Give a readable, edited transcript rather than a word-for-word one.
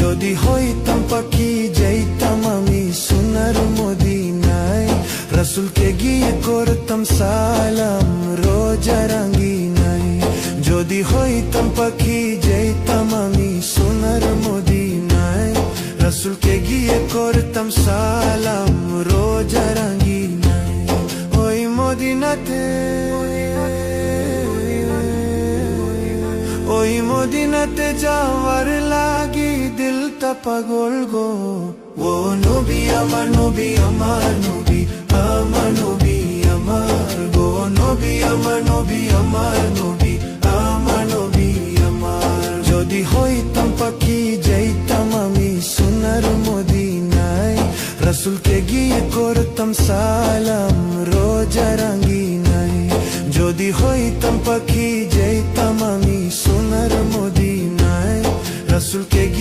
যদি হইতাম পাখি যাইতাম আমি সোনার মদিনায়, রাসূলকে গিয়ে করতাম সালাম রোজা রাঙ্গিনায়। যদি হইতাম পাখি যাইতাম আমি সোনার মদিনায়, রাসূলকে গিয়ে করতাম সালাম রোজা রাঙ্গিনায়। ওই মদিনাতে, ওই মদিনাতে যাওয়ার লাগি দিলটা পাগল গো। ও নবী আমার, নবী আমার, নবী আমার, নবী আমার গো। নবী আমার, নবী আমার, নবী আমার, নবী আমার। যদি হইতাম পাখি যাইতাম আমি সোনার মদিনায়, রাসূলকে গিয়ে করতাম সালাম রোজা রাঙ্গিনায়। যদি হইতাম পাখি যাইতাম আমি সোনার মদিনায়, রাসূলকে গিয়ে